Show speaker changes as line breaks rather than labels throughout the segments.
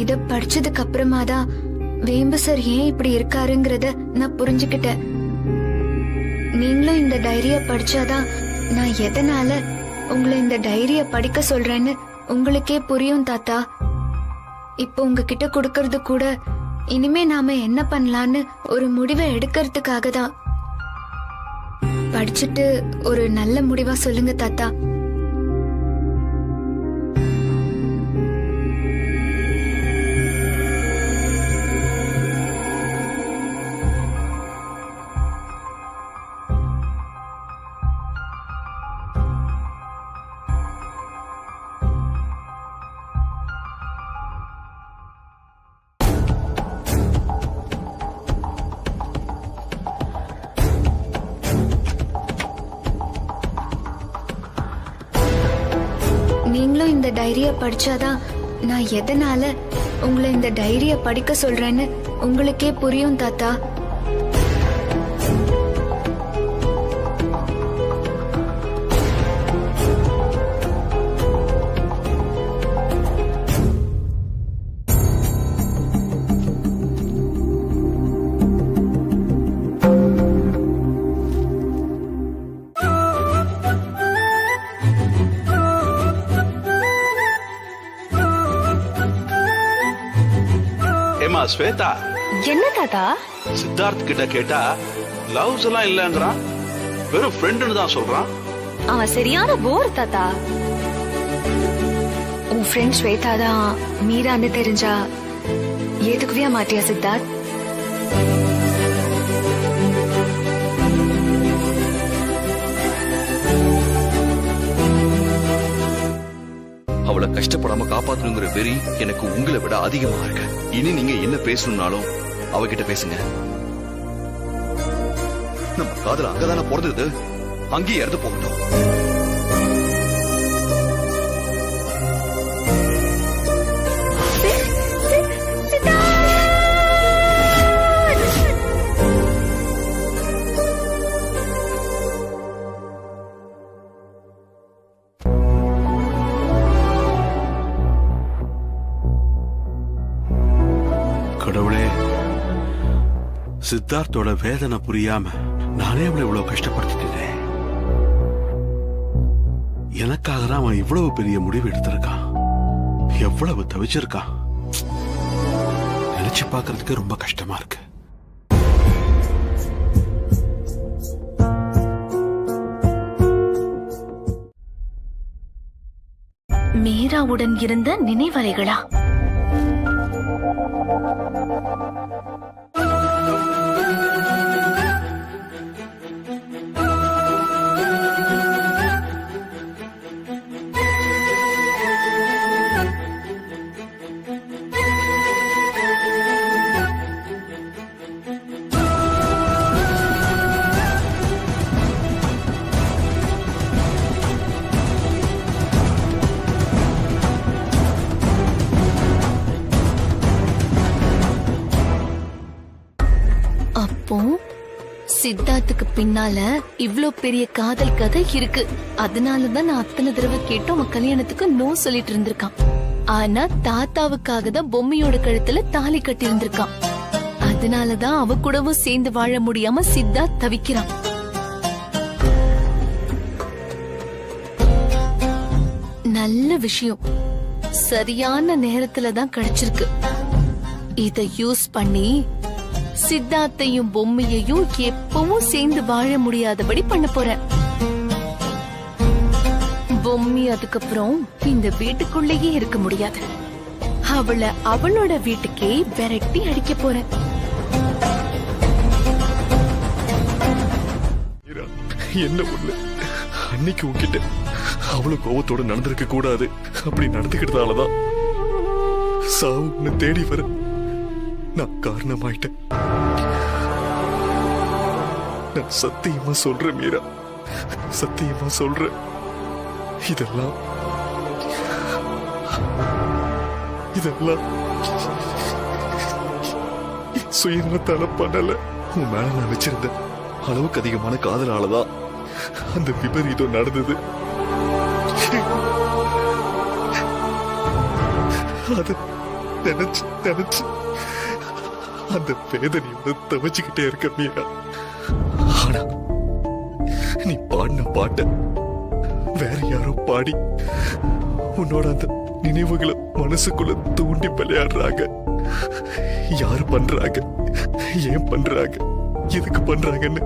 இத படிச்சதுக்கு அப்புறமா தான் வேம்பு சார் ஏன் இப்படி இருக்காருங்கறத நான் புரிஞ்சுக்கிட்டேன். நீங்களும் இந்த டைரிய படிச்சாதான் நான் எதனால உங்களை இந்த டைரிய படிக்க சொல்றேன்னு உங்களுக்கே புரியும் தாத்தா. இப்போ உங்ககிட்ட கொடுக்கறது கூட இனிமே நாம என்ன பண்ணலான்னு ஒரு முடிவை எடுக்கிறதுக்காக தான். படிச்சுட்டு ஒரு நல்ல முடிவா சொல்லுங்க தாத்தா. நீங்களும் இந்த டைரிய படிச்சாதான் நான் எதனால உங்களை இந்த டைரிய படிக்க சொல்றேன்னு உங்களுக்கே புரியும் தாத்தா.
ஸ்வேதா,
என்ன தாத்தா?
சித்தார்த் கிட்ட கேட்டா லவ்ஸ் எல்லாம் இல்லங்கறான், வெறும் ஃப்ரெண்ட்னு தான் சொல்றான்.
அவன் சரியான போர் தாத்தா. உன் ஃப்ரெண்ட் ஸ்வேதா தான் மீரான்னு தெரிஞ்சா ஏத்துக்கவே மாட்டியா சித்தார்த்?
அவளை கஷ்டப்படாம காப்பாத்தணுங்கிற வெறி எனக்கு உங்களை விட அதிகமா இருக்கு. இனி நீங்க என்ன பேசணும்னாலும் அவகிட்ட பேசுங்க. நம்ம காதல அங்கதானே பிறந்தது, அங்கேயே இறந்து போகட்டும்.
கடவுளே, சித்தார்த்தோட வேதனை புரியாம நானே அவளை இவ்வளவு கஷ்டப்படுத்திட்டேன். எனக்காக தான் அவன் இவ்வளவு பெரிய முடிவு எடுத்திருக்கான். எவ்வளவு தவிச்சிருக்கான். நினைச்சு பார்க்கிறதுக்கு ரொம்ப கஷ்டமா இருக்கு.
மீராவுடன் இருந்த நினைவலைகளா? சித்தார்த்துக்கு பின்னால இவ்ளோ பெரிய காதல் கதை இருக்கு. அதனாலதான் நான் அத்தனை தடவை கேட்டோம் அவன் கல்யாணத்துக்கு நோ சொல்லிட்டு இருந்திருக்கான். ஆனா தாத்தாவுக்காக தான் பொம்மையோட கழுத்துல தாலி கட்டி இருந்திருக்கான். அதனாலதான் அவ கூடவும் சேர்ந்து வாழ முடியாம சித்தார்த் தவிக்கிறான். நல்ல விஷயம் சரியான நேரத்துல தான் கிடைச்சிருக்கு. இத யூஸ் பண்ணி சித்தார்த்தையும் பொம்மையையும் எப்பவும் சேர்ந்து வாழ முடியாதபடி பண்ண போறேன். பொம்மி அதுக்கப்புறம் இந்த வீட்டுக்குள்ளேயே இருக்க முடியாது. அவளை அவளோட வீட்டுக்கே விரட்டி அடிக்க போறேன்.
என்ன ஒண்ணு, அன்னைக்கு உன்கிட்ட அவ்வளவு கோபத்தோட நடந்திருக்க கூடாது. அப்படி நடந்துக்கிட்டதாலதான் சாவு தேடி வர நான் காரணமாயிட்டேன். நான் சத்தியமா சொல்றேன் மீரா, சத்தியமா சொல்றேன். இதெல்லாம் சுயநலத்தால பண்ணல. உன் மேல நான் வச்சிருந்த அளவுக்கு அதிகமான காதலாலதான் அந்த விபரீதம் நடந்தது.
அத நினைச்சு நினைச்சு அந்த வேதனையோட தவிச்சுக்கிட்டே இருக்க மீரா. ஆனா நீ பாடின பாட்ட வேற யாரோ பாடி உன்னோட அந்த நினைவுகளை மனசுக்குள்ள தூண்டி விளையாடுறாங்க. யாரு பண்றாங்க, ஏன் பண்றாங்க, எதுக்கு பண்றாங்கன்னு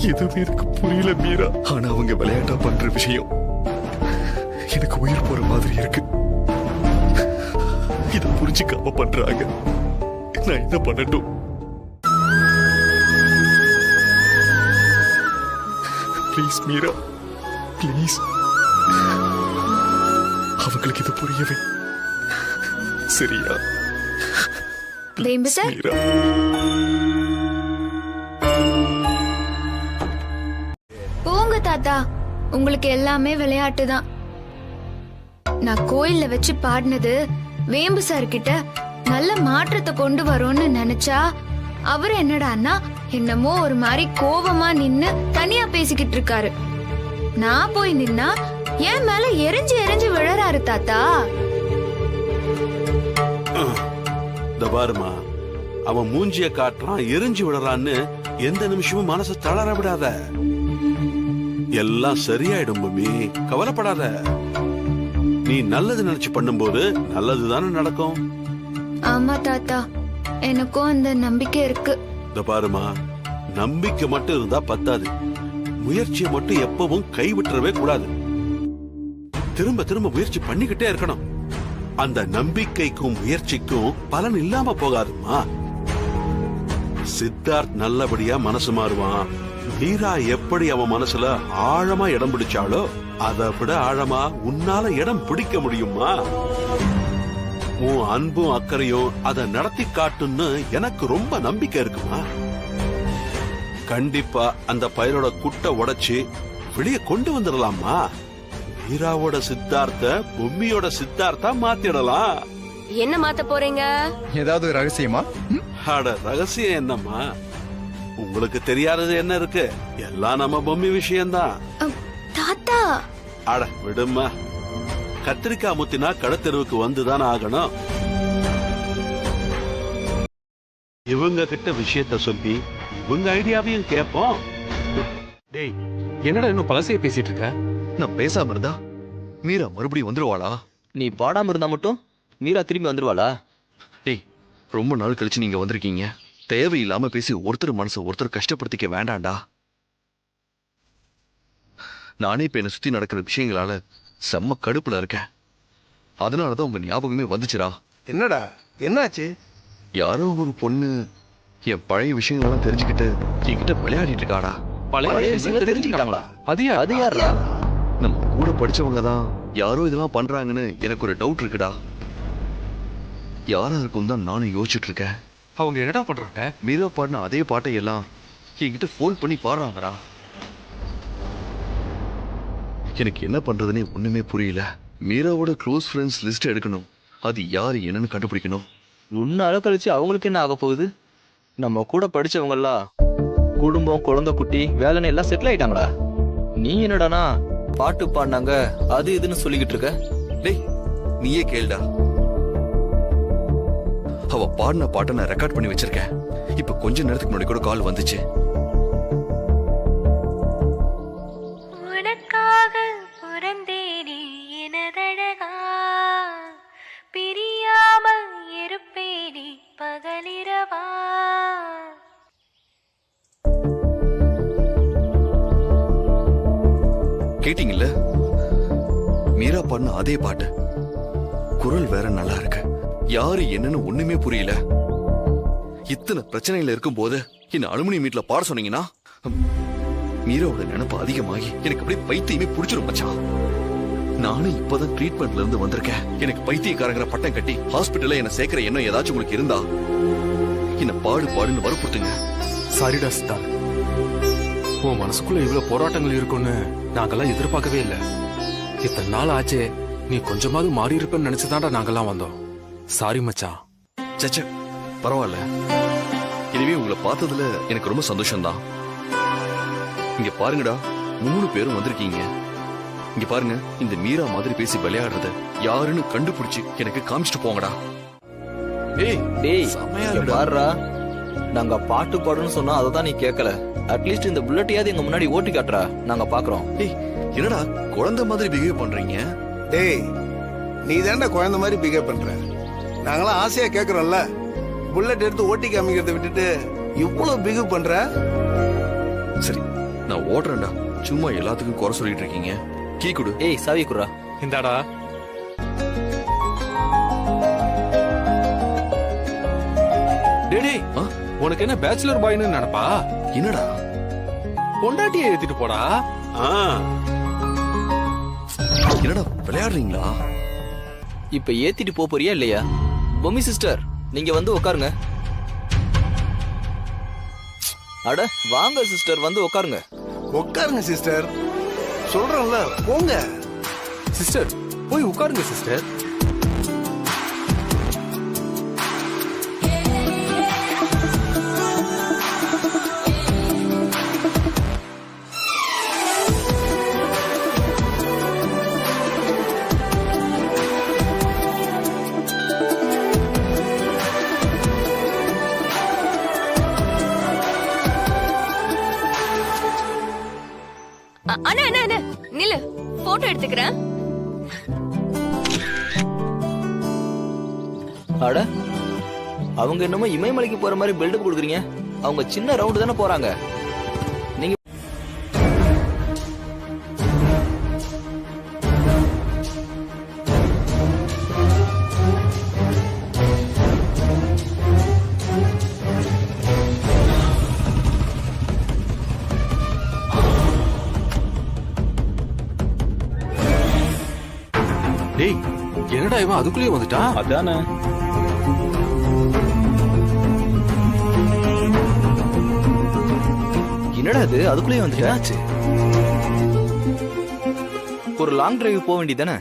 எதுவுமே எனக்கு புரியல மீரா. ஆனா அவங்க விளையாட்டா பண்ற விஷயம் எனக்கு உயிர் போற மாதிரி இருக்கு. இத புரிஞ்சுக்காம பண்றாங்க. நான் என்ன பண்ணட்டும்? Please Meera, please. அவங்களுக்கு இது புரியவே சரியா?
வேம்பு சார்,
மீரா,
போங்க தாத்தா, உங்களுக்கு எல்லாமே விளையாட்டு தான். நான் கோயில்ல வச்சு பாடினது வேம்பு சார் கிட்ட நல்ல மாற்றத்தை கொண்டு வரும்னு நினைச்சா அவர் என்னடான்னா என்னமோ ஒரு மாதிரி கோவமா நின்னு தனியா பேசிக்கிட்டு இருக்காரு. நான் போய் நின்னா என் மேல எரிஞ்சு எரிஞ்சு விழறாரு தாத்தா.
இந்த பாருமா, அவன் மூஞ்சிய காட்டுறான், எரிஞ்சு விடுறான்னு எந்த நிமிஷமும் மனசை தளர விடாத. எல்லாம் சரியாயிடும் மம்மி, கவலைப்படாத. நீ நல்லது நினைச்சு பண்ணும்போது நல்லதுதானே நடக்கும்.
ஆமா தாத்தா, எனக்கும் அந்த நம்பிக்கை இருக்கு.
இந்த பாருமா, நம்பிக்கை மட்டும் இருந்தா பத்தாது. முயற்சியை மட்டும் எப்பவும் கைவிட்டுறவே கூடாது. திரும்ப திரும்ப முயற்சி பண்ணிக்கிட்டே இருக்கணும். அந்த நம்பிக்கைக்கும் முயற்சிக்கும் பலன் இல்லாம போகாதுமா. சித்தார்த் நல்லபடியா மனசு மாறுவான். மீரா எப்படி அவன் மனசுல ஆழமா இடம் பிடிச்சாலோ அதை விட ஆழமா உன்னால இடம் பிடிக்க முடியுமா? உன் அன்பும் அக்கறையும் அதை நடத்தி காட்டுன்னு எனக்கு ரொம்ப நம்பிக்கை இருக்குமா. கண்டிப்பா அந்த பையனோட குட்டை உடைச்சு வெளியே கொண்டு வந்துடலாமா. மீராவோட சித்தார்த்த பொம்மியோட சித்தார்த்தா மாத்திடலாம்.
என்ன மாத்த போறீங்க?
ஏதாவது ரகசியமா?
அட, ரகசியம் என்னம்மா? உங்களுக்கு தெரியாதது என்ன இருக்கு? எல்லாம் நம்ம பொம்மி விஷயம்தான்.
தாத்தா,
அட விடுமா, கத்திரிக்காய் முத்தினா கடத்தெருவுக்கு வந்துதான் ஆகணும். இவங்க கிட்ட விஷயத்த சொல்லி இவங்க ஐடியாவையும் கேட்போம்.
டேய், என்னடா இன்னும் பழசையே பேசிட்டு இருக்க?
நான் பேசாம இருந்தா மீரா மறுபடியும் வந்துருவாளா?
நீ பாடாம இருந்தா மட்டும் மீரா திரும்பி வந்துருவாளா?
டேய், ரொம்ப நாள் கழிச்சு நீங்க வந்திருக்கீங்க. தேவையில்லாம பேசி ஒருத்தர் மனசை ஒருத்தர் கஷ்டப்படுத்திக்க வேண்டாம்டா. நானே இப்ப என்ன சுத்தி நடக்கிற விஷயங்களால செம்ம கடுப்புல இருக்கேன். அதனாலதான் உங்க ஞாபகமே வந்துச்சுடா.
என்னடா என்னாச்சு?
யாரோ ஒரு பொண்ணு என் பழைய விஷயங்களெல்லாம் தெரிஞ்சுக்கிட்டு என்கிட்ட விளையாடிட்டு இருக்காடா.
பழைய விஷயங்களை
தெரிஞ்சுக்கிட்டாங்களா?
அது யாரா?
நம்ம கூட படிச்சவங்க தான் யாரோ இதெல்லாம் பண்றாங்கன்னு எனக்கு ஒரு டவுட் இருக்குடா. யாரா இருக்கும் தான் நானும் யோசிச்சுட்டு இருக்கேன்.
அவங்க என்னடா பண்றாங்க?
மீரா பாடின அதே பாட்டை எல்லாம் என்கிட்ட ஃபோன் பண்ணி பாடுறாங்கடா. எனக்கு என்ன பண்றதுன்னே ஒண்ணுமே புரியல. மீராவோட க்ளோஸ் ஃப்ரெண்ட்ஸ் லிஸ்ட் எடுக்கணும். அது யாரு என்னன்னு கண்டுபிடிக்கணும்.
முன்னால கழிச்சு அவங்களுக்கு என்ன ஆக போகுது? நம்ம கூட படிச்சவங்க எல்லாம் குடும்பம், குழந்தை, குட்டி, வேலைன்னு எல்லாம் செட்டில் ஆயிட்டாங்களா? நீ என்னடானா பாட்டு பாடினாங்க அது இதுன்னு சொல்லிக்கிட்டு இருக்க?
டேய், நீயே கேளுடா. அவ பாடின பாட்டை நான் ரெக்கார்ட் பண்ணி வச்சிருக்கேன். இப்ப கொஞ்ச நேரத்துக்கு முன்னாடி கூட கால் வந்துச்சு.
உனக்காக பிறந்தேனே எனதழகா, பிரியாமல் இருப்பேனே பகலிரவா.
கேட்டீங்கல்ல? மீரா பாடின அதே பாட்டு. குரல் வேற நல்லா இருக்கு. யாரு என்னன்னு ஒண்ணுமே புரியல. இத்தனை பிரச்சனையில இருக்கும் போது என்ன அலுமினியம் மீட்ல பாட சொன்னீங்கன்னா மீராவோட நினைப்பு அதிகமாகி எனக்கு அப்படியே பைத்தியமே புடிச்சிடும் மச்சான். நானும் இப்பதான் ட்ரீட்மெண்ட்ல இருந்து வந்திருக்கேன். எனக்கு பைத்தியக்காரங்கிற பட்டம் கட்டி ஹாஸ்பிட்டல்ல என்ன சேர்க்கிற எண்ணம் ஏதாச்சும் உங்களுக்கு இருந்தா என்ன பாடுன்னு வற்புறுத்துங்க.
சரிடா சித்தார்த், உன் மனசுக்குள்ள இவ்வளவு போராட்டங்கள் இருக்கும்னு நாங்கெல்லாம் எதிர்பார்க்கவே இல்லை. இத்தனை நாள் ஆச்சு, நீ கொஞ்சமாவது மாறி இருப்பேன்னு நினைச்சுதான்டா நாங்கெல்லாம் வந்தோம். சாரி மச்சான்.
சச்ச, பரவாயில்ல. இனிமே உங்களை பார்த்ததுல எனக்கு ரொம்ப சந்தோஷம்தான். இங்க பாருங்கடா, 3 பேரும் வந்திருக்கீங்க. இங்க பாருங்க, இந்த மீரா மாதிரி பேசி விளையாடுறத யாருன்னு கண்டுபிடிச்சு எனக்கு காமிச்சிட்டு போங்கடா.
டேய் பாருடா, நாங்க பாட்டு பாடுன்னு சொன்னா அததான் நீ கேட்கல. அட்லீஸ்ட் இந்த புல்லட்டையாவது எங்க முன்னாடி ஓட்டி காட்டுறா, நாங்க பாக்குறோம்.
டேய் என்னடா குழந்தை மாதிரி பிஹேவ் பண்றீங்க?
டேய் நீ தான்டா குழந்தை மாதிரி பிஹேவ் பண்ற. நாங்களாம் ஆசையா கேக்குறோம்ல, புல்லட் எடுத்து ஓட்டி காமிக்கிறத விட்டுட்டு இவ்வளவு பிஹேவ் பண்ற.
சரி நான் ஓடுறேன்டா, சும்மா எல்லாத்துக்கும் குறை சொல்லிட்டு இருக்கீங்க. கீ கொடு.
ஏய் சாவி குடுறா.
இந்தாடா. டேய் உனக்கு என்ன பேச்சுலர் பாய்னு நினைப்பா?
என்னடா
பொண்டாட்டியை ஏத்திட்டு போடா.
என்னடா விளையாடுறீங்களா?
இப்ப ஏத்திட்டு போறியா இல்லையா? பொம்மி சிஸ்டர் நீங்க வந்து உட்காருங்க. அட வாங்க சிஸ்டர், வந்து உட்காருங்க.
உட்காருங்க சிஸ்டர், சொல்றேன்ல போங்க.
சிஸ்டர் போய் உட்காருங்க சிஸ்டர்.
அண்ணா அண்ணா அண்ணா நில்லு, போட்டோ எடுத்துக்கிறேன்.
அட அவங்க என்னமோ இமயமலைக்கு போற மாதிரி பில்டப் கொடுக்குறீங்க. அவங்க சின்ன ரவுண்ட் தானே போறாங்க. நீங்க
டேய் என்னடா இவன் அதுக்குள்ளேயே வந்துட்டான்?
அதானே. என்னடா இது அதுக்குள்ளேயே வந்துட்டாச்சு. ஒரு லாங் டிரைவ் போக வேண்டியதானே?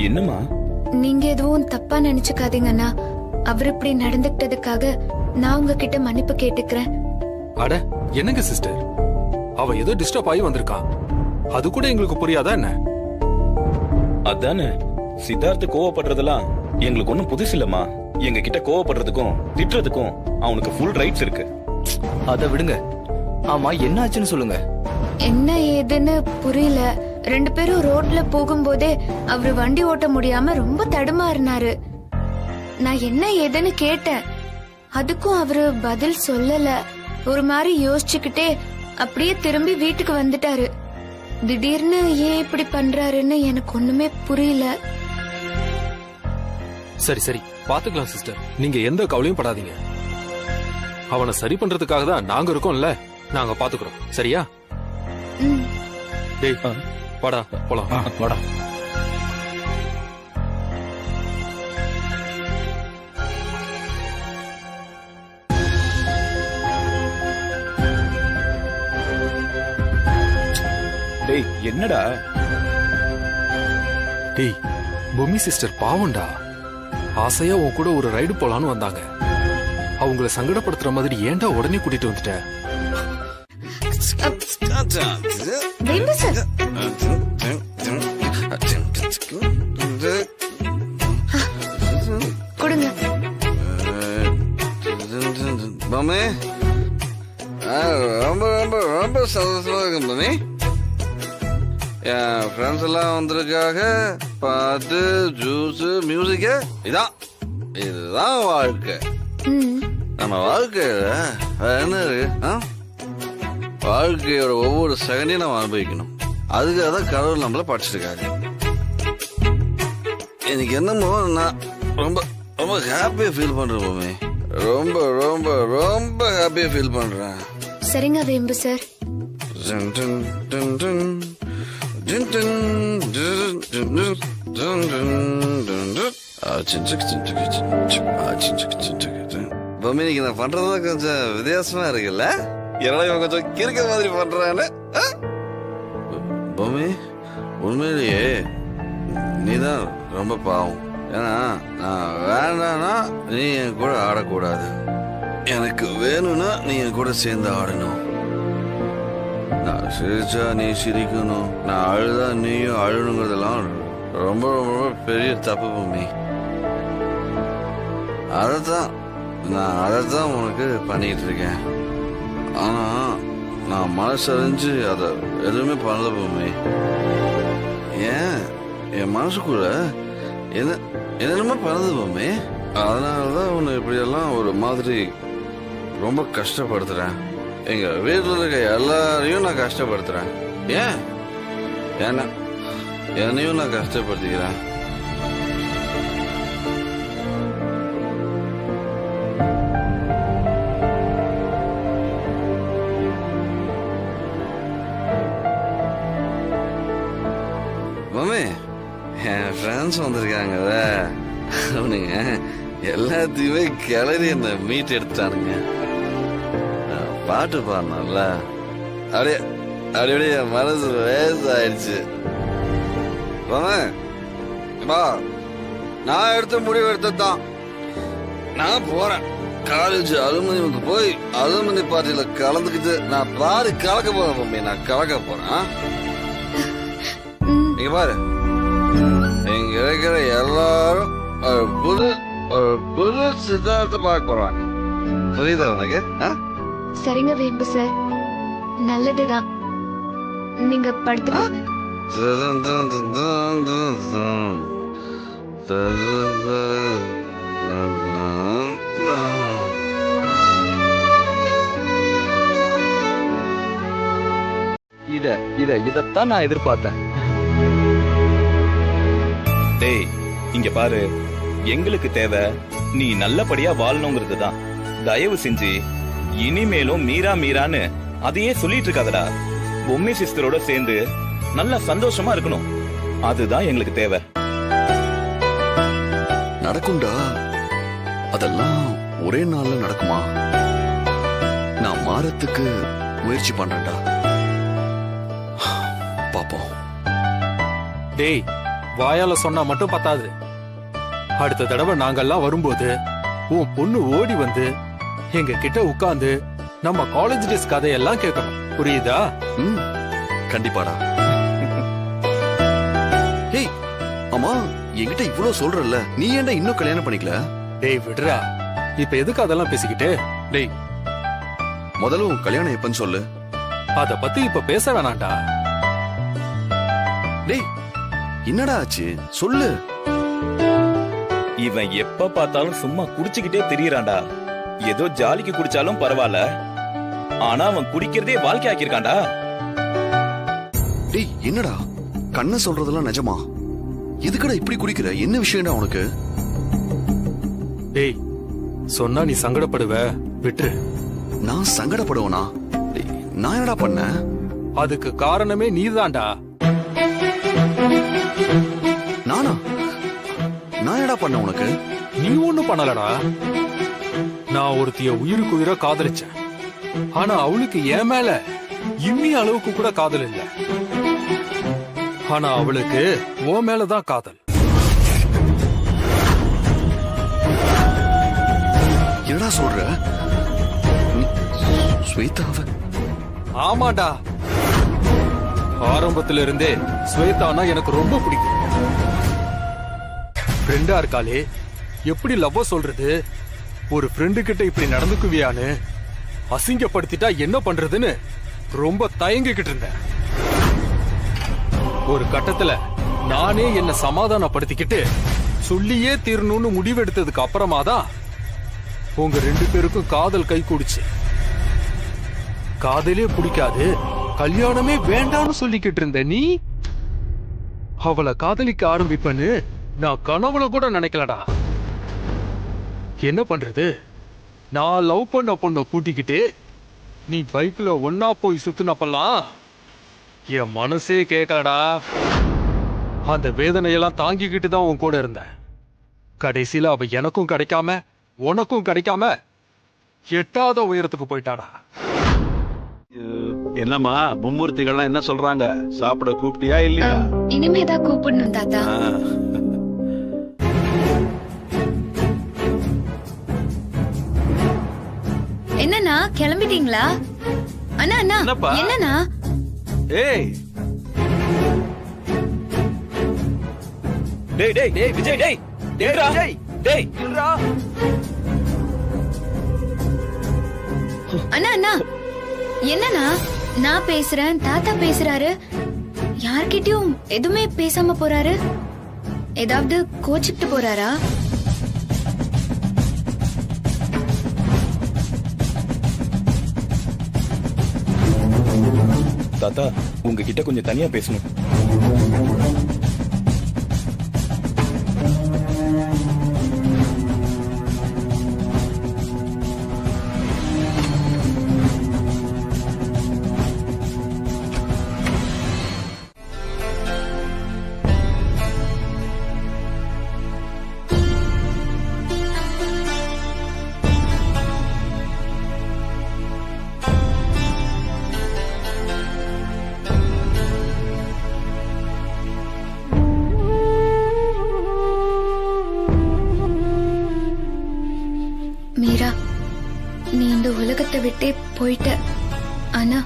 என்னமா? நீங்க எதுவும் தப்பா நினைச்சுக்காதீங்கண்ணா. அவர் இப்படி நடந்துக்கிட்டதுக்காக நான் உங்ககிட்ட மன்னிப்பு கேட்டுக்கிறேன்.
அட என்னங்க சிஸ்டர், அவ ஏதோ டிஸ்டர்ப் ஆகி வந்திருக்கான். அது கூட எங்களுக்கு புரியாதா என்ன?
அதானே, சித்தார்த்து கோவப்படுறதெல்லாம் எங்களுக்கு ஒண்ணும் புதுசு இல்லம்மா. எங்க கிட்ட கோவப்படுறதுக்கும் திட்டுறதுக்கும் அவனுக்கு ஃபுல் ரைட்ஸ் இருக்கு.
அத விடுங்க. ஆமா என்ன ஆச்சுன்னு சொல்லுங்க.
என்ன ஏதுன்னு புரியல. 2 பேரும் ரோட்ல போகும்போதே அவரு வண்டி ஓட்ட முடியாம ரொம்ப தடுமாறினாரு. நான் என்ன ஏதுன்னு கேட்டேன். அதுக்கும் அவரு பதில் சொல்லல. ஒரு மாதிரி யோசிச்சுக்கிட்டே அப்படியே திரும்பி வீட்டுக்கு வந்துட்டாரு. திடீர்னு ஏன் இப்படி பண்றாருன்னு எனக்கு ஒண்ணுமே புரியல.
சரி சரி பாத்துக்கலாம் சிஸ்டர், நீங்க எந்த கவலையும் படாதீங்க. அவனை சரி பண்றதுக்காக தான் நாங்க இருக்கோம்ல, நாங்க பாத்துக்கிறோம். சரியா? டேய் வாடா போலாம்.
வாடா. டேய் என்னடா?
டேய் பொம்மி சிஸ்டர் பாவம்டா. ஆசையா உன் கூட ஒரு ரைடு போலான்னு வந்தாங்க. அவங்கள சங்கடப்படுத்துற மாதிரி ஏன்டா உடனே கூட்டிட்டு வந்துட்ட?
கொடுங்க.
மாமே ரொம்ப ரொம்ப ரொம்ப சந்தோஷமா இருக்கு மாமி. என் ஃப்ரெண்ட்ஸ் எல்லாம் வந்திருக்காங்க. பாட்டு, ஜூஸ், மியூசிக், இதுதான் வாழ்க்கை. நம்ம வாழ்க்கையில என்ன இருக்கு? வாழ்க்கையோட ஒவ்வொரு செகண்டையும் நம்ம அனுபவிக்கணும். அதுக்காக தான் கடவுள் நம்மள படிச்சிருக்காங்க. எனக்கு என்னமோ நான் ரொம்ப ரொம்ப ஹாப்பியா ஃபீல் பண்றேன் மாமி. ரொம்ப ரொம்ப ரொம்ப ஹாப்பியா ஃபீல் பண்றேன்.
சரிங்க வேம்பு சார்.
பொம்மி நீங்க நான் பண்றது கொஞ்சம் வித்தியாசமா இருக்குல்ல? இவன் கொஞ்சம் கிறுக்க மாதிரி பண்றான்னு. பொம்மி உண்மையிலேயே நீதான் ரொம்ப பாவம். ஏன்னா நான் வேண்டானா நீ என் கூட ஆடக்கூடாது, எனக்கு வேணும்னா நீ என் கூட சேர்ந்து ஆடணும். நான் சிரிச்சா நீ சிரிக்கணும், நான் அழுதா நீயும் அழணுங்கிறதெல்லாம் ரொம்ப ரொம்ப ரொம்ப பெரிய தப்பு பொம்மி. அதைத்தான் உனக்கு பண்ணிட்டு இருக்கேன். ஆனா நான் மனசறிஞ்சு அதை எதுவுமே பண்ணல பொம்மி. ஏன் என் மனசுக்குள்ள என்னென்னமோ பண்ணது பொம்மி. அதனாலதான் உன்னை இப்படியெல்லாம் ஒரு மாதிரி ரொம்ப கஷ்டப்படுத்துறேன். எங்க வீட்டில் இருக்க எல்லாரையும் நான் கஷ்டப்படுத்துறேன். ஏன் என்னையும் நான் கஷ்டப்படுத்திக்கிறேன். மம்மி என் ஃப்ரெண்ட்ஸ் வந்திருக்காங்கல்ல, அவனுங்க எல்லாத்தையுமே கிளறி என்ன மீட் எடுத்துட்டானுங்க. பாட்டு பாடணும்ல, அப்படியே என் மனசு லேசாயிடுச்சு. நான் எடுத்த முடிவு எடுத்ததான். நான் போறேன் காலேஜ் அலுமினியமுக்கு போய் அலுமினி பார்ட்டியில கலந்துக்கிட்டு நான் பாடி கலக்க போறேன் மம்மி. நான் கலக்க போறேன். நீங்க பாரு, இங்க இருக்கிற எல்லாரும் ஒரு புது சித்தார்த்த பார்க்க போறாங்க. புரியுதா உனக்கு?
சரிங்க வேம்பு சார், நல்லதுதான். நீங்க படுத்து.
இதத்தான் நான் எதிர்பார்த்தேன்.
டேய் இங்க பாரு, எங்களுக்கு தேவை நீ நல்லபடியா வாழணுங்கிறது தான். தயவு செஞ்சு இனிமேலும் மீரான்னு அதையே சொல்லிட்டு இருக்காதடா. பொம்மி சிஸ்டரோட சேர்ந்து நல்ல சந்தோஷமா இருக்கணும், அதுதான் எங்களுக்கு தேவை.
நடக்கும்டா, அதெல்லாம் ஒரே நாள்ல நடக்குமா? நான் மாறத்துக்கு முயற்சி பண்றேன்டா, பாப்போம்.
டேய் வாயால சொன்னா மட்டும் பத்தாது. அடுத்த தடவை நாங்கெல்லாம் வரும்போது உன் பொண்ணு ஓடி வந்து எங்க கிட்ட உட்கார்ந்து நம்ம காலேஜ் டேஸ் கதையெல்லாம் கேட்கணும், புரியுதா?
கண்டிப்பாடா. ஏய் ஆமா, என்கிட்ட இவ்வளவு சொல்றல்ல, நீ ஏன்டா இன்னும் கல்யாணம் பண்ணிக்கல?
டேய் விடுறா, இப்ப எதுக்கு அதெல்லாம் பேசிக்கிட்டு?
டேய் முதல்ல உன் கல்யாணம் எப்பன்னு சொல்லு.
அத பத்தி இப்ப பேச வேணாண்டா.
டேய் என்னடா ஆச்சு சொல்லு.
இவன் எப்ப பார்த்தாலும் சும்மா குடிச்சுக்கிட்டே தெரியறான்டா. ஏதோ ஜாலிக்கு குடிச்சாலும் பரவாயில்ல, ஆனா அவன் குடிக்கிறதே வாழ்க்கை ஆக்கியிருக்கான்டா.
டேய் என்னடா கண்ண சொல்றதெல்லாம் நிஜமா? எதுக்குடா இப்படி குடிக்கிற? என்ன விஷயம்டா உனக்கு?
டேய் சொன்னா நீ சங்கடப்படுவ, விட்டு.
நான் சங்கடப்படுவனா? நான் என்னடா பண்ண?
அதுக்கு காரணமே நீதான்டா.
நானா? நான் என்னடா பண்ண உனக்கு?
நீ ஒண்ணும் பண்ணலடா. நான் ஒருத்திய உயிருக்கு உயிரா காதலிச்சேன், ஆனா அவளுக்கு என் மேல இம்மி அளவுக்கு கூட காதல் இல்ல. ஆனா அவளுக்கு உன் மேலதான் காதல்.
என்னடா சொல்ற? ஸ்வேதாவ?
ஆமாடா, ஆரம்பத்துல இருந்தே ஸ்வேதானா எனக்கு ரொம்ப பிடிக்கும். ஃப்ரெண்டா இருக்காளே, எப்படி லவ்வ சொல்றது? ஒரு ஃப்ரெண்டு கிட்ட இப்படி நடந்துக்குவியான்னு அசிங்கப்படுத்திட்டா என்ன பண்றதுன்னு ரொம்ப தயங்கிக்கிட்டு இருந்தேன். ஒரு கட்டத்துல நானே என்ன சமாதானப்படுத்திக்கிட்டு சொல்லியே தீரணும்னு முடிவெடுத்ததுக்கு அப்புறமா தான் உங்க 2 பேருக்கும் காதல் கை கூடுச்சு. காதலே பிடிக்காது, கல்யாணமே வேண்டாம்னு சொல்லிக்கிட்டு இருந்த நீ அவளை காதலிக்க ஆரம்பிப்பன்னு நான் கனவுல கூட நினைக்கலடா. என்ன பண்றது? நான் லவ் பண்ண பொண்ண கூட்டிக்கிட்டு நீ பைக்ல ஒன்னா போய் சுத்தினப்பெல்லாம் என் மனசே கேட்கலடா. அந்த வேதனையெல்லாம் தாங்கிக்கிட்டு தான் உன் கூட இருந்தேன். கடைசியில அவ எனக்கும் கிடைக்காம உனக்கும் கிடைக்காம எட்டாத உயரத்துக்கு போயிட்டாடா.
என்னம்மா மும்மூர்த்திகள்லாம் என்ன சொல்றாங்க? சாப்பிட கூப்பிட்டியா இல்லையா?
இனிமேதான் கூப்பிடணும் தாத்தா. என்னண்ணா கிளம்பிட்டீங்களா? அண்ணா அண்ணா
என்னப்பா?
என்னண்ணா?
ஏய்
டேய் டேய் டேய் விஜய் டேய் டேய்டா டேய்
அண்ணா அண்ணா என்னண்ணா? நான் பேசுறேன், தாத்தா பேசுறாரு, யார்கிட்டயும் எதுவுமே பேசாம போறாரு. ஏதாவது கோச்சிக்கிட்டு போறாரா?
தாத்தா உங்ககிட்ட கொஞ்சம் தனியா பேசணும்.
மீரா, நீ இந்த உலகத்தை விட்டே போயிட்ட. ஆனா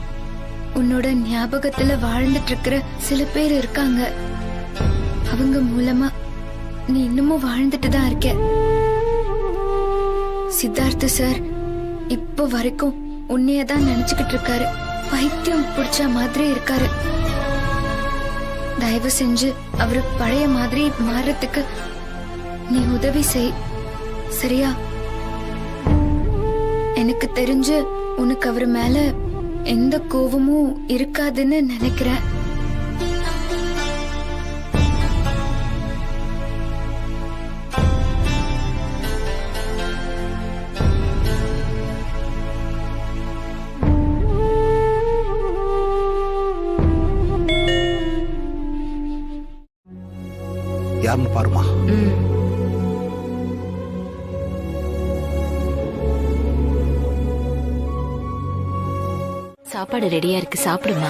உன்னோட ஞாபகத்துல வாழ்ந்துட்டு இருக்கிற சில பேர் இருக்காங்க. அவங்க மூலமா நீ இன்னமும் வாழ்ந்துட்டு தான் இருக்க. சித்தார்த்த சார் இப்போ வரைக்கும் உன்னையதான் நினைச்சுக்கிட்டு இருக்காரு. பைத்தியம் பிடிச்ச மாதிரி இருக்காரு. தயவு செஞ்சு அவரு பழைய மாதிரி மாறத்துக்கு நீ உதவி செய், சரியா? எனக்கு தெரிஞ்சு உனக்கு அவர் மேல எந்த கோவமும் இருக்காதுன்னு நினைக்கிறேன்.
யாருன்னு பாருமா.
சாப்பாடு ரெடியா இருக்கு, சாப்பிடுமா.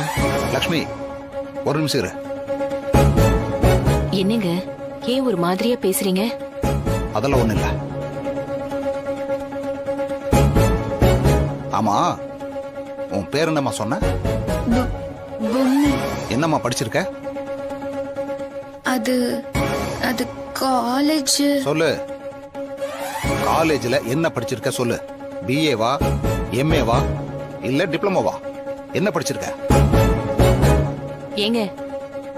லக்ஷ்மி ஒரு நிமிஷம் இரு.
என்னங்க ஏன் ஒரு மாதிரியா பேசுறீங்க?
அதெல்லாம் ஒண்ணு இல்ல. ஆமா, உன் பேர் என்னம்மா சொன்ன?
பொம்மி.
என்னம்மா படிச்சிருக்க?
அது அது காலேஜ்.
சொல்லு, காலேஜ்ல என்ன படிச்சிருக்க சொல்லு. பிஏவா, எம்ஏவா, இல்ல டிப்ளமோவா? என்ன படிச்சிருக்க?
ஏங்க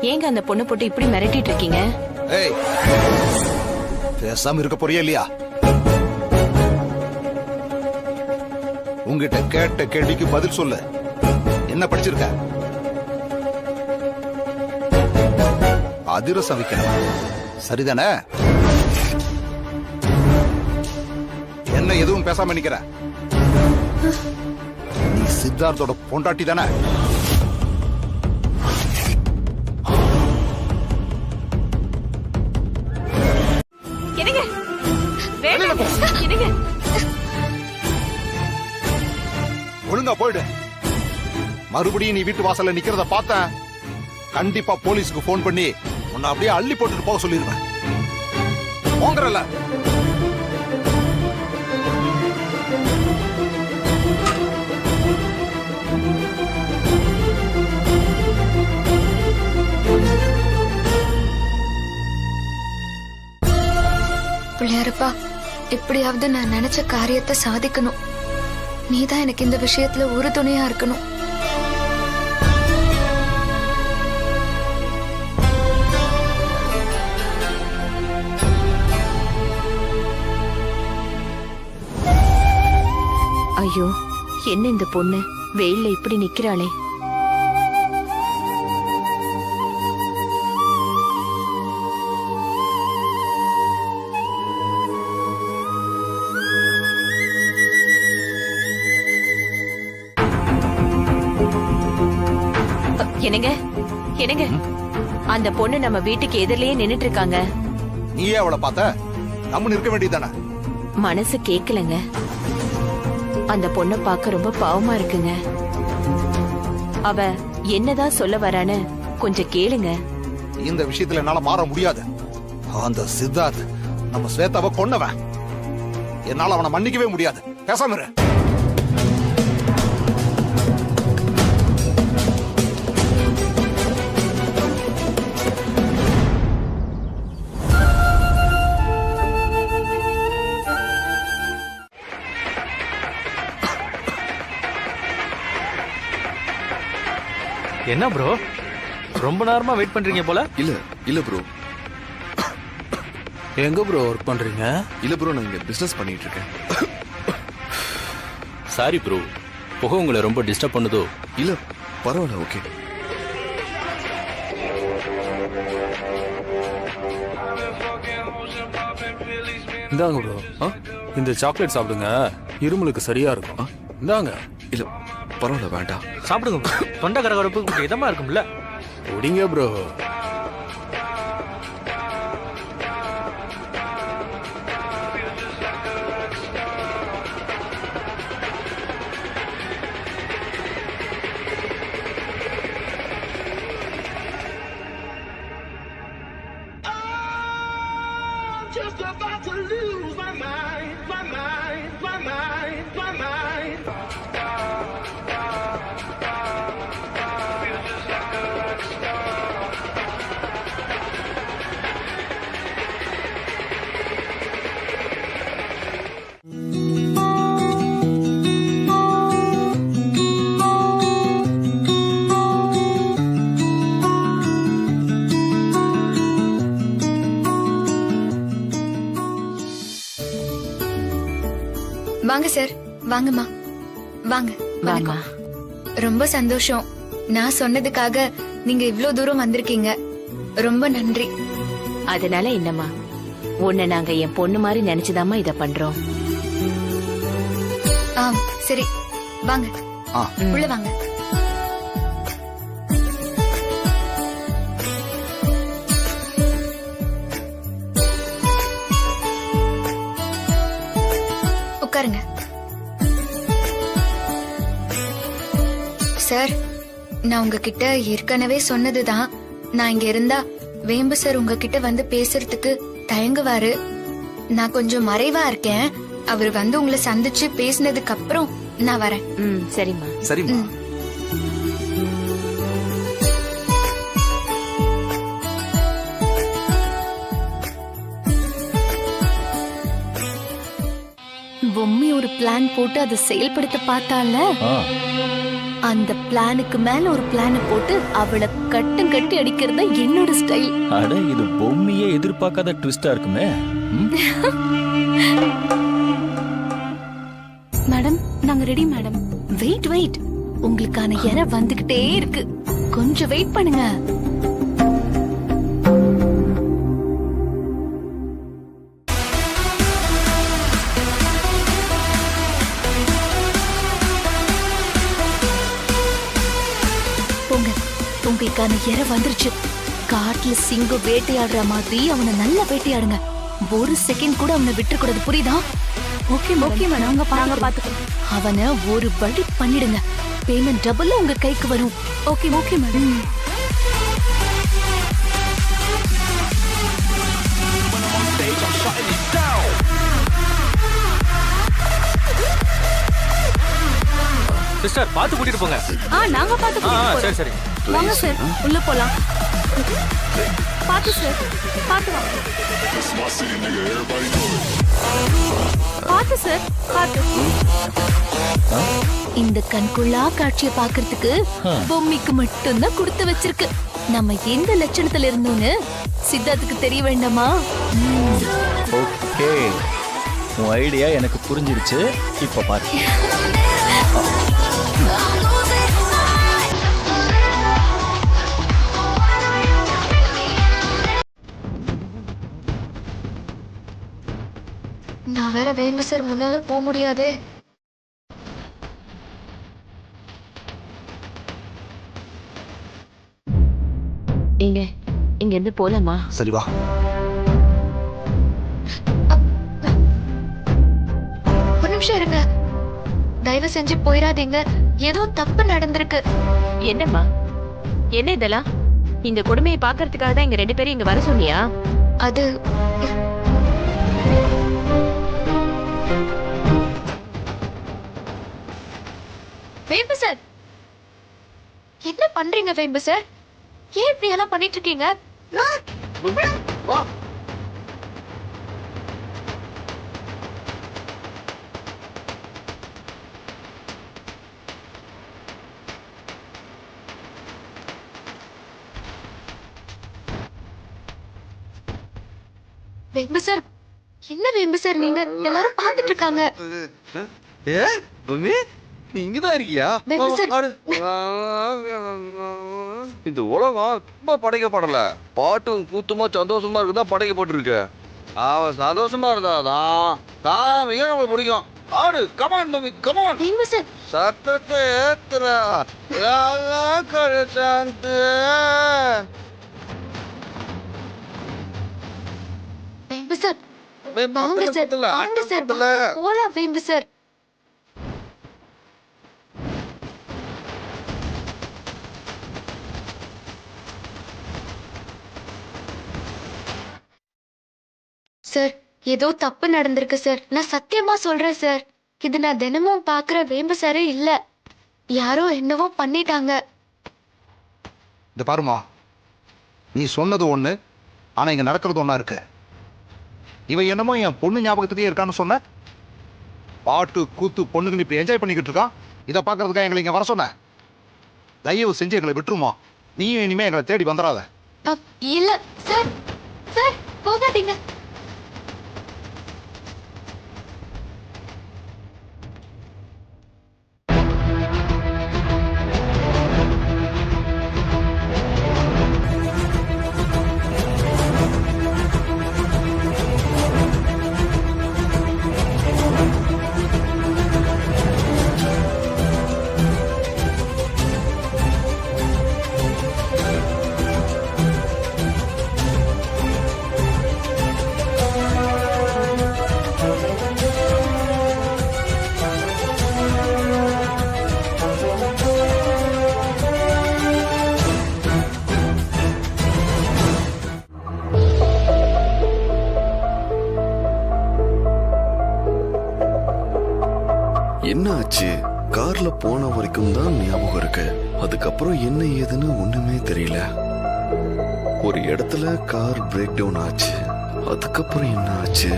ஏங்க அந்த பொண்ணு போட்டு இப்படி மிரட்டிட்டு இருக்கீங்க?
ஏய், பேசாம இருக்க போறியா இல்லையா? உங்ககிட்ட கேட்ட கேள்விக்கு பதில் சொல்லு. என்ன படிச்சிருக்க? அதிரசம் வைக்கணும், சரிதானே? என்ன எதுவும் பேசாம நிக்கிற? நீ சித்தார்த்தோட பொண்டாட்டி தானே? ஒழுங்கா போயிடு. மறுபடியும் நீ வீட்டு வாசல்ல நிக்கிறத பார்த்தேன், கண்டிப்பா போலீஸ்க்கு போன் பண்ணி உன்னை அப்படியே அள்ளி போட்டுட்டு போக சொல்லிருவேன். போங்கறல.
பிள்ளையாரப்பா, எப்படியாவது நான் நினைச்ச காரியத்தை சாதிக்கணும். நீதான் எனக்கு இந்த விஷயத்துல ஒரு துணையா இருக்கணும்.
ஐயோ, என்ன இந்த பொண்ணு வெயில்ல இப்படி நிக்கிறாளே. என்னங்க என்னங்க, அந்த பொண்ணு நம்ம வீட்டுக்கு எதிரிலேயே நின்னுட்டு இருக்காங்க.
நீயே அவளை பார்த்த? நம்ம இருக்க வேண்டியதானே?
மனசு கேக்கலங்க.
அந்த பொண்ணை பார்க்க ரொம்ப பாவமா இருக்குங்க. அவ என்னதான் சொல்ல வரான்னு கொஞ்சம் கேளுங்க.
இந்த விஷயத்துல என்னால மாற முடியாது. அந்த சித்தார்த் நம்ம ஸ்வேதாவை கொன்னவன். என்னால அவனை மன்னிக்கவே முடியாது. பேசாம இரு.
என்ன ப்ரோ, ரொம்ப நேரமா வெயிட் பண்றீங்க போல?
இல்ல ப்ரோ.
எங்க ப்ரோ ஒர்க் பண்றீங்க?
இல்ல ப்ரோ, நான் இங்க பிசினஸ் பண்ணிட்டு இருக்கேன்.
சாரி ப்ரோ, புகை உங்களை ரொம்ப டிஸ்டர்ப் பண்ணுதோ?
இல்ல பரவாயில்ல, ஓகே.
இந்தாங்க ப்ரோ, இந்த சாக்லேட் சாப்பிடுங்க, இருமலுக்கு சரியா இருக்கும். இந்தாங்க.
இல்ல பரவாயில்ல, வேண்டாம்.
சாப்பிடுங்க bro. தொண்டை கரகரப்பு இதமா இருக்கும்ல.
குடிங்க ப்ரோ.
வாங்க சார், வாங்கம்மா, வாங்க.
வாமா.
ரொம்ப சந்தோஷம். நான் சொன்னதுக்காக நீங்க இவ்ளோ தூரம் வந்திருக்கீங்க. ரொம்ப நன்றி.
அதனால என்னம்மா, உன்னை நாங்க என் பொண்ணு மாதிரி நினைச்சுதாம்மா இத பண்றோம்.
சரி வாங்க, உள்ள வாங்க. உட்காருங்க. சார், நான் உங்ககிட்ட ஏற்கனவே சொன்னதுதான். நான் இங்க இருந்தா வேம்பு சார் உங்ககிட்ட வந்து பேசுறதுக்கு தயங்குவாரு. நான் கொஞ்சம் மறைவா இருக்கேன். அவர் வந்து உங்களை சந்திச்சு பேசினதுக்கு அப்புறம் நான் வரேன்.
சரிம்மா.
சரிம்மா.
பொம்மி ஒரு பிளான் போட்டு அதை செயல்படுத்த பார்த்தால, அந்த பிளானுக்கு மேல ஒரு பிளான் போட்டு அவளை கட்டும் கட்டி அடிக்கிறது என்னோட ஸ்டைல்.
அட, இது பொம்மியே எதிர்பார்க்காத ட்விஸ்டா இருக்குமே.
மேடம், நாங்க ரெடி மேடம். வெயிட் வெயிட், உங்களுக்கான இறை வந்துகிட்டே இருக்கு. கொஞ்சம் வெயிட் பண்ணுங்க. உங்களுக்கான இறை வந்துருச்சு. காட்டுல சிங்கம் வேட்டையாடுற மாதிரி அவனை நல்லா வேட்டையாடுங்க. ஒரு செகண்ட் கூட அவனை விட்டு கூடாது, புரியுதா? ஓகே ஓகே மேடம், நாங்க பாத்துக்கிறோம். அவனை ஒரு வழி பண்ணிடுங்க. பேமெண்ட் டபுள் உங்க கைக்கு வரும். Okay okay madam.
சிஸ்டர், பாத்து கூட்டிட்டு போங்க.
நாங்க பாத்து கூட்டிட்டு போறோம்.
சரி சரி,
வாங்க சார், உள்ள போலாம். பாத்து சார், பாத்து வாங்க. பாத்து சார், பாத்து. இந்த கண்கொள்ளா காட்சியை பாக்குறதுக்கு பொம்மிக்கு மட்டும்தான் கொடுத்து வச்சிருக்கு. நம்ம எந்த லட்சணத்துல இருந்தோம்னு சித்தார்த்துக்கு தெரிய வேண்டாமா?
ஓகே, உன் ஐடியா எனக்கு புரிஞ்சிருச்சு. இப்ப பாரு.
நான் வேற வேம்பு சார் முன்னால போக முடியாதே.
இங்க இருந்து போலாமா?
சரி வா.
ஒரு நிமிஷம் இருங்க. தயவு செஞ்சு போயிடாதீங்க. ஏதோ தப்பு நடந்திருக்கு.
என்னம்மா என்ன இதெல்லாம்? இந்த கொடுமையை பாக்குறதுக்காக தான் இங்க 2 பேரும் இங்க வர சொன்னியா?
அது வேம்பு சார், என்ன பண்றீங்க வேம்பு சார்? ஏன் இப்படி எல்லாம் பண்ணிட்டு இருக்கீங்க? வேம்பு சார், என்ன வேம்பு சார் நீங்க? எல்லாரும் பாத்துட்டு இருக்காங்க.
நீ இங்கதான் இருக்கியா?
வேம்பு சார்,
இந்த உலகம் ரொம்ப படைக்கப்படல, பாட்டும் கூத்துமா சந்தோஷமா இருக்குதான் படைக்கப்பட்டிருக்கு. அவன் சந்தோஷமா இருந்தாதான் சாமியே நம்மளுக்கு பிடிக்கும். ஆடு, கமான் மம்மி, கமான்.
வேம்பு சார்,
சத்தத்தை ஏத்துறா கழுத்தாந்து.
வேம்பு சார், வாங்க சார், வாங்க சார், போலாம் வேம்பு சார். சார், ஏதோ தப்பு நடந்திருக்கு சார். நான் சத்தியமா சொல்றேன் சார். இது நான் தினமும் பாக்குற வேம்பு சாரே இல்ல. யாரோ என்னவோ பண்ணிட்டாங்க.
இந்த பாருமா, நீ சொன்னது ஒண்ணு, ஆனா இங்க நடக்கிறது ஒண்ணா இருக்கு. இவன் என்னமோ என் பொண்ணு ஞாபகத்துக்கே இருக்கான்னு சொன்ன. பாட்டு கூத்து பொண்ணுங்க இப்படி என்ஜாய் பண்ணிக்கிட்டு இருக்கான். இதை பாக்குறதுக்காக எங்களை இங்க வர சொன்ன. தயவு செஞ்சு எங்களை விட்டுருமா. நீயும் இனிமே எங்களை தேடி வந்துடாத.
இல்ல சார், சார் போகாதீங்க.
என்ன ஆச்சு? கார்ல போன வரைக்கும் தான் ஞாபகம் இருக்கு. அதுக்கப்புறம் என்ன ஏதுன்னு ஒண்ணுமே தெரியல. ஒரு இடத்துல கார் பிரேக் டவுன் ஆச்சு. அதுக்கப்புறம் என்ன ஆச்சு?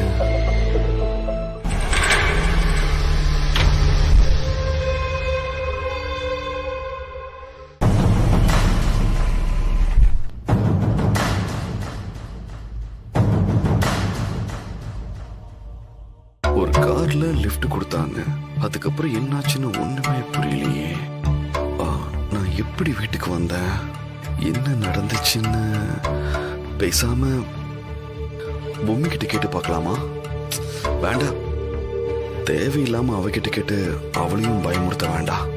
ஒரு கார்ல லிஃப்ட் கொடுத்தாங்க. அதுக்கப்புறம் என்னாச்சுன்னு ஒண்ணுமே புரியலையே. நான் எப்படி வீட்டுக்கு வந்தேன், என்ன நடந்துச்சுன்னு பேசாம பொம்மி கிட்ட கேட்டு பார்க்கலாமா? வேண்டாம், தேவையில்லாம அவகிட்ட கேட்டு அவளையும் பயமுறுத்த வேண்டாம்.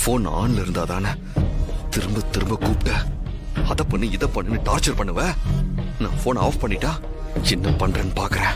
போன் ஆன்ல இருந்தா தானே திரும்ப திரும்ப கூப்பிட்ட அத பண்ணு இத பண்ணுன்னு டார்ச்சர் பண்ணுவ. நான் போன் ஆஃப் பண்ணிட்டா என்ன பண்றேன்னு பாக்குறேன்.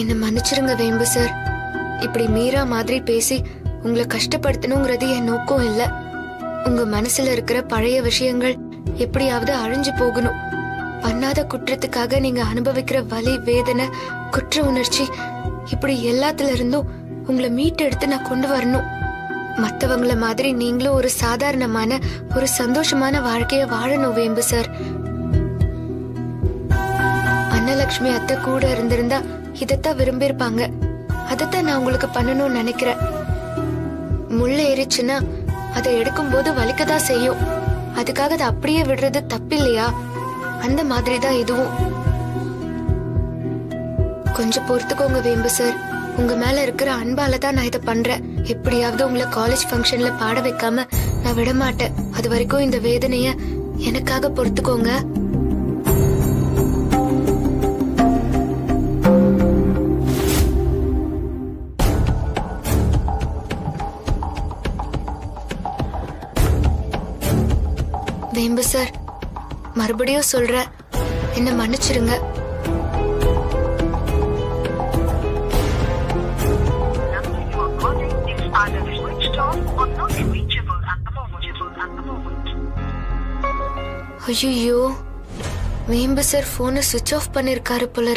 என்ன மன்னிச்சிருங்க வேம்பு சார். இப்படி மீரா மாதிரி பேசி உங்களை கஷ்டப்படுத்தணுங்கிறது என் நோக்கம் இல்ல. உங்க மனசுல இருக்கிற பழைய விஷயங்கள் எப்படியாவது அழிஞ்சு போகணும். பண்ணாத குற்றத்துக்காக நீங்க அனுபவிக்கிற வலி, வேதனை, குற்ற உணர்ச்சி, இப்படி எல்லாத்துல இருந்தும் உங்களை மீட்டு எடுத்து நான் கொண்டு வரணும். மத்தவங்கள மாதிரி நீங்களும் ஒரு சாதாரணமான ஒரு சந்தோஷமான வாழ்க்கைய வாழணும் வேம்பு சார். அன்னலட்சுமி அத்தை கூட இருந்திருந்தா இதத்தான் விரும்பியிருப்பாங்க. அதத்தான் நான் உங்களுக்கு பண்ணணும்னு நினைக்கிறேன். முள்ள ஏறிச்சுன்னா அதை எடுக்கும் போது வலிக்கதான் செய்யும். அதுக்காக அதை அப்படியே விடுறது தப்பில்லையா? அந்த மாதிரி தான் இதுவும். கொஞ்சம் பொறுத்துக்கோங்க வேம்பு சார். உங்க மேல இருக்கிற அன்பால தான் நான் இதை பண்றேன். எப்படியாவது உங்களை காலேஜ் ஃபங்க்ஷன்ல பாட வைக்காம நான் விட மாட்டேன். அது வரைக்கும் இந்த வேதனைய எனக்காக பொறுத்துக்கோங்க. வேம்பு சார், மறுபடியும் சொல்றேன், என்ன மன்னிச்சிருங்க. ஐயோ, வேம்பு சார் போனை சுவிட்ச் ஆஃப் பண்ணிருக்காரு போல.